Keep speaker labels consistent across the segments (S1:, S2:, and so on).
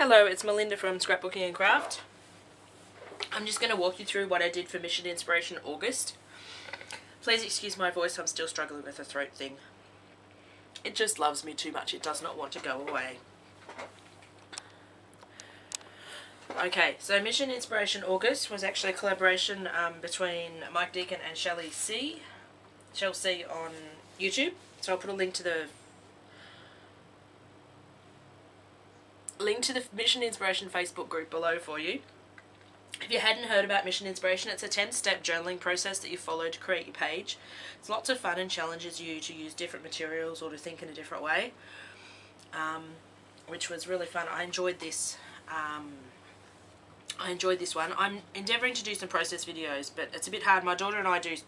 S1: Hello, it's Melinda from Scrapbooking and Craft. I'm just going to walk you through what I did for Mission Inspiration August. Please excuse my voice, I'm still struggling with a throat thing. It just loves me too much, it does not want to go away. Okay, so Mission Inspiration August was actually a collaboration between Mike Deacon and Shell C on YouTube. So I'll put a link to the Mission Inspiration Facebook group below for you. If you hadn't heard about Mission Inspiration, it's a 10-step journaling process that you follow to create your page. It's lots of fun and challenges you to use different materials or to think in a different way, which was really fun. I enjoyed this. One. I'm endeavouring to do some process videos, but it's a bit hard. My daughter and I did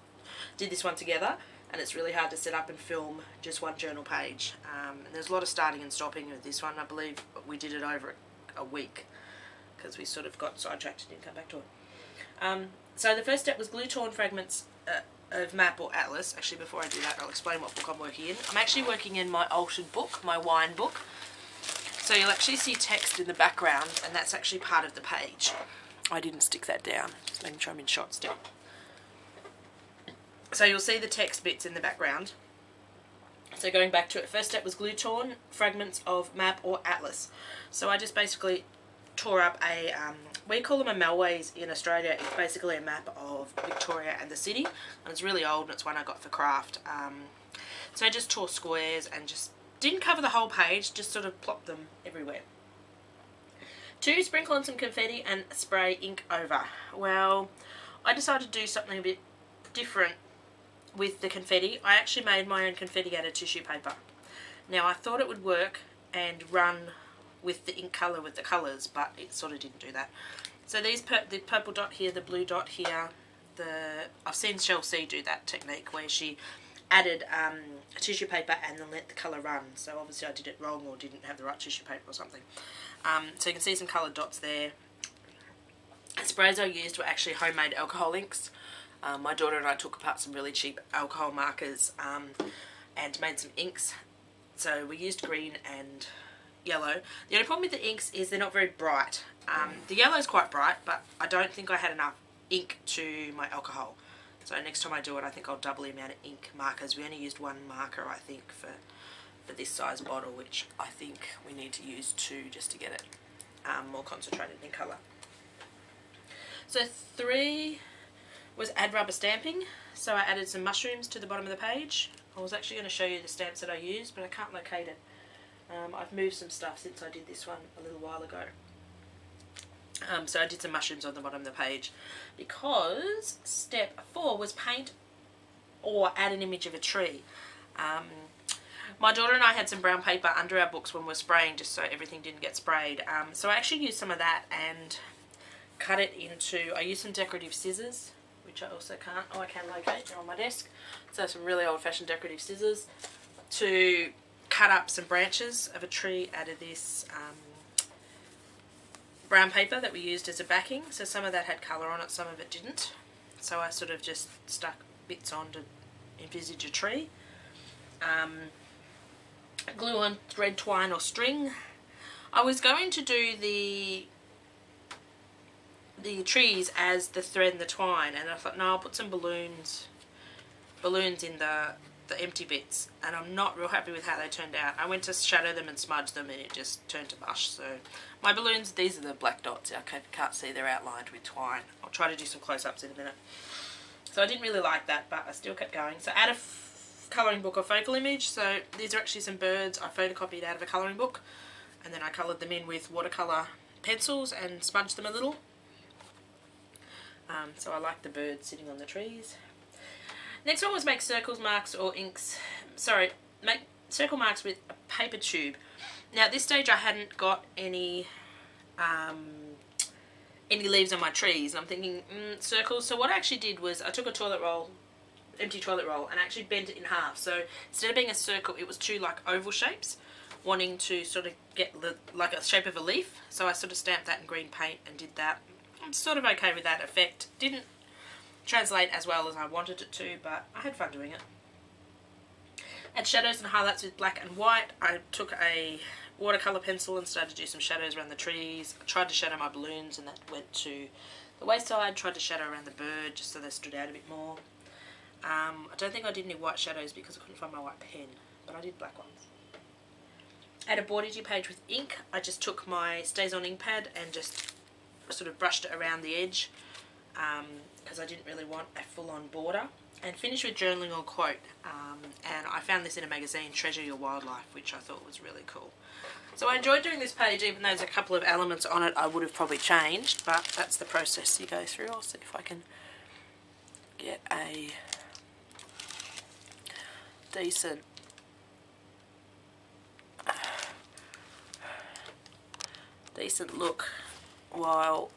S1: this one together, and it's really hard to set up and film just one journal page. And there's a lot of starting and stopping with this one. I believe we did it over a week because we sort of got sidetracked and didn't come back to it. So the first step was glue torn fragments of map or atlas. Actually, before I do that, I'll explain what book I'm working in. I'm actually working in my altered book, my wine book. So you'll actually see text in the background, and that's actually part of the page. I didn't stick that down, just making sure I'm in shot still. So you'll see the text bits in the background. So going back to it, first step was glue torn fragments of map or atlas. So I just basically tore up a, we call them a Melways in Australia. It's basically a map of Victoria and the city, and it's really old, and it's one I got for craft. So I just tore squares and just didn't cover the whole page, just sort of plopped them everywhere. 2, sprinkle on some confetti and spray ink over. Well, I decided to do something a bit different with the confetti. I actually made my own confetti out of tissue paper. Now I thought it would work and run with the ink colour with the colours, but it sort of didn't do that. So these the purple dot here, the blue dot here, I've seen Shell C do that technique where she added tissue paper and then let the colour run. So obviously I did it wrong or didn't have the right tissue paper or something. So you can see some coloured dots there. The sprays I used were actually homemade alcohol inks. My daughter and I took apart some really cheap alcohol markers and made some inks. So we used green and yellow. The only problem with the inks is they're not very bright. The yellow is quite bright, but I don't think I had enough ink to my alcohol. So next time I do it, I think I'll double the amount of ink markers. We only used one marker, I think, for this size bottle, which I think we need to use 2 just to get it more concentrated in colour. So 3 was add rubber stamping. So I added some mushrooms to the bottom of the page. I was actually going to show you the stamps that I used, but I can't locate it. I've moved some stuff since I did this one a little while ago. So I did some mushrooms on the bottom of the page because step 4 was paint or add an image of a tree. My daughter and I had some brown paper under our books when we were spraying, just so everything didn't get sprayed. So I actually used some of that and cut it into, I used some decorative scissors, which I also can't, I can locate, they're on my desk. So some really old-fashioned decorative scissors to cut up some branches of a tree out of this brown paper that we used as a backing. So some of that had colour on it, some of it didn't. So I sort of just stuck bits on to envisage a tree. Glue on thread, twine or string. I was going to do the trees as the thread and the twine, and I thought, no, I'll put some balloons in the empty bits, and I'm not real happy with how they turned out. I went to shadow them and smudge them and it just turned to mush. So my balloons, these are the black dots. I can't see they're outlined with twine. I'll try to do some close-ups in a minute. So I didn't really like that, but I still kept going. So add a colouring book or focal image. So these are actually some birds I photocopied out of a colouring book, and then I coloured them in with watercolour pencils and smudged them a little. So I like the birds sitting on the trees. Next one was make circles, marks or inks. Sorry, make circle marks with a paper tube. Now at this stage I hadn't got any leaves on my trees, and I'm thinking circles. So what I actually did was I took a toilet roll, empty toilet roll, and actually bent it in half. So instead of being a circle, it was 2 like oval shapes, wanting to sort of get like a shape of a leaf. So I sort of stamped that in green paint and did that. I'm sort of okay with that effect. Didn't translate as well as I wanted it to, but I had fun doing it. Add shadows and highlights with black and white. I took a watercolour pencil and started to do some shadows around the trees. I tried to shadow my balloons and that went to the wayside. Tried to shadow around the bird just so they stood out a bit more. I don't think I did any white shadows because I couldn't find my white pen, but I did black ones. I had a bordered page with ink. I just took my Stays On ink pad and just sort of brushed it around the edge because I didn't really want a full-on border. And finished with journaling or quote. And I found this in a magazine, Treasure Your Wildlife, which I thought was really cool. So I enjoyed doing this page, even though there's a couple of elements on it I would have probably changed, but that's the process you go through. I'll see if I can get a decent look while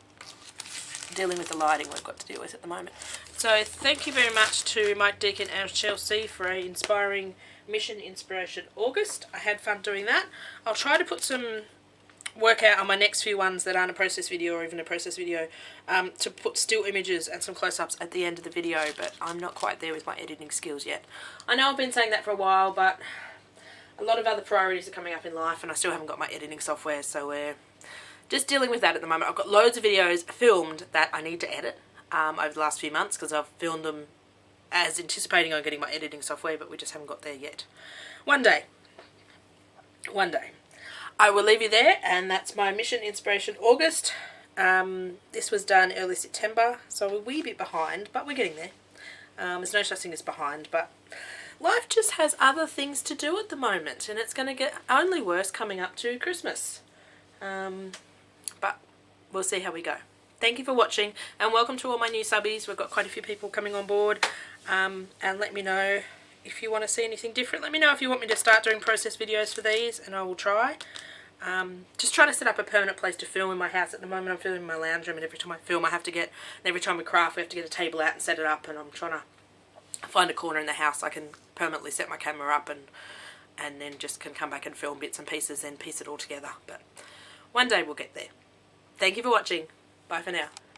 S1: dealing with the lighting we've got to deal with at the moment. So thank you very much to Mike Deacon and Chelsea for an inspiring Mission Inspiration August. I had fun doing that. I'll try to put some work out on my next few ones that aren't a process video or even a process video to put still images and some close-ups at the end of the video, but I'm not quite there with my editing skills yet. I know I've been saying that for a while, but a lot of other priorities are coming up in life and I still haven't got my editing software, so we're just dealing with that at the moment. I've got loads of videos filmed that I need to edit over the last few months because I've filmed them as anticipating on getting my editing software, but we just haven't got there yet. One day. I will leave you there, and that's my Mission Inspiration August. This was done early September, so we're a wee bit behind, but we're getting there. There's no such thing as behind, but life just has other things to do at the moment, and it's going to get only worse coming up to Christmas. But we'll see how we go. Thank you for watching, and welcome to all my new subbies. We've got quite a few people coming on board, and let me know if you want to see anything different. Let me know if you want me to start doing process videos for these, and I will try. Just trying to set up a permanent place to film in my house. At the moment I'm filming in my lounge room, and every time I film I have to get, and every time we craft we have to get a table out and set it up, and I'm trying to find a corner in the house I can permanently set my camera up and then just can come back and film bits and pieces and piece it all together. But one day we'll get there. Thank you for watching. Bye for now.